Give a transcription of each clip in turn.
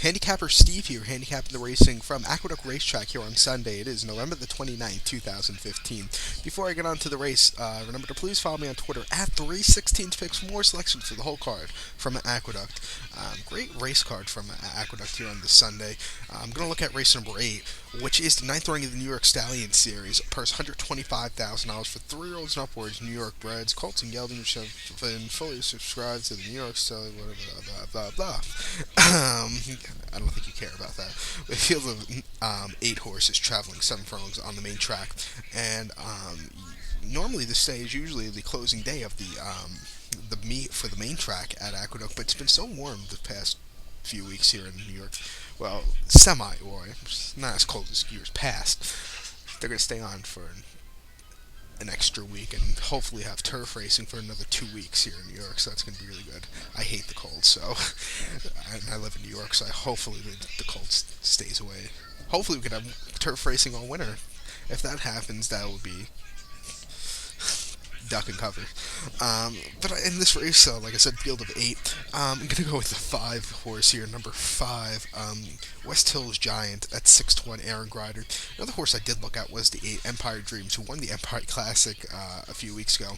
Handicapper Steve here, handicapping the racing from Aqueduct Racetrack here on Sunday. It is November the 29th, 2015. Before I get on to the race, remember to please follow me on Twitter at 316 to pick for more selections for the whole card from Aqueduct. Great race card from Aqueduct here on this Sunday. I'm going to look at race number 8, which is the ninth running of the New York Stallion Series. Purse $125,000 for 3-year-olds and upwards, New York breds. Colts and geldings have been fully subscribed to the New York Stallion, blah, blah, blah, blah. I don't think you care about that. A field of 8 horses traveling 7 furlongs on the main track, and normally this day is usually the closing day of the meet for the main track at Aqueduct, but it's been so warm the past few weeks here in New York. Well, semi-warm, not as cold as years past. They're going to stay on for an extra week and hopefully have turf racing for another 2 weeks here in New York, so that's going to be really good. I hate the cold, so I live in New York, so hopefully the cold stays away. Hopefully we could have turf racing all winter. If that happens, that would be duck and cover. But in this race, like I said, field of 8, I'm going to go with the 5 horse here, number 5, West Hills Giant at 6-1 Aaron Grider. Another horse I did look at was the 8 Empire Dreams, who won the Empire Classic a few weeks ago.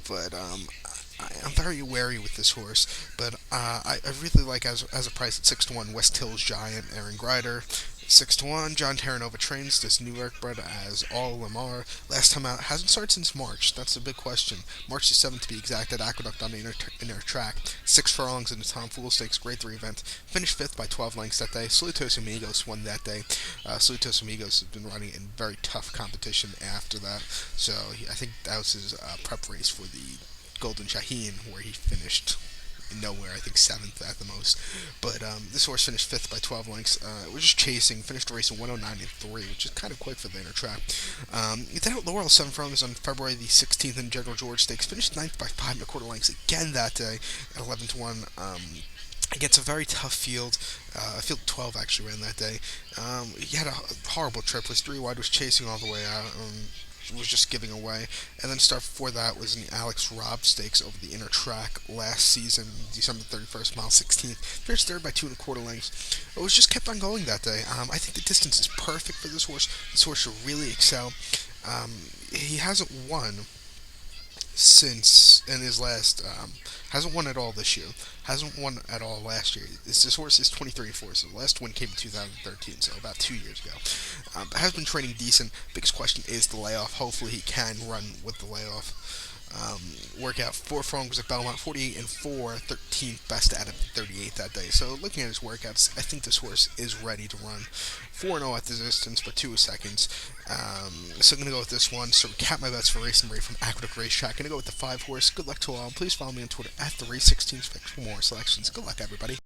But I'm very wary with this horse, but I really like as a price at 6-1 West Hills Giant Aaron Grider. 6-1, John Terranova trains this New York bred as All Lamar. Last time out, hasn't started since March. That's a big question. March the 7th to be exact at Aqueduct on the inner track. 6 furlongs in the Tom Fool Stakes Grade 3 event. Finished 5th by 12 lengths that day. Salutos Amigos won that day. Salutos Amigos has been running in very tough competition after that. So I think that was his prep race for the Golden Shaheen, where he finished nowhere, I think 7th at the most. But this horse finished 5th by 12 lengths. We're just chasing, finished the race in 109.3, which is kind of quick for the inner track. Then out Laurel 7 furlongs on February the 16th in General George Stakes, finished 9th by 5.25 lengths again that day at 11-1. Against a very tough field. Field 12 actually ran that day. He had a horrible trip. Was 3 wide, was chasing all the way out. Was just giving away. And then start before that was in the Alex Robb Stakes over the inner track last season, December 31st, mile 16th. Finished 3rd by 2.25 lengths. It was just kept on going that day. I think the distance is perfect for this horse. This horse should really excel. He hasn't won since in his last hasn't won at all this year, hasn't won at all last year. This horse is 23-4, so the last win came in 2013, so about 2 years ago. Has been training decent. Biggest question is the layoff. Hopefully he can run with the layoff. Workout 4 furlongs at Belmont, 48-4, 13th best out of 38 that day. So looking at his workouts, I think this horse is ready to run. 4-0 at the distance, but 2 seconds. So I'm going to go with this one. So recap my bets for race number 8 from Aqueduct Racetrack. Going to go with the 5 horse. Good luck to all. Please follow me on Twitter at 316 for more selections. Good luck, everybody.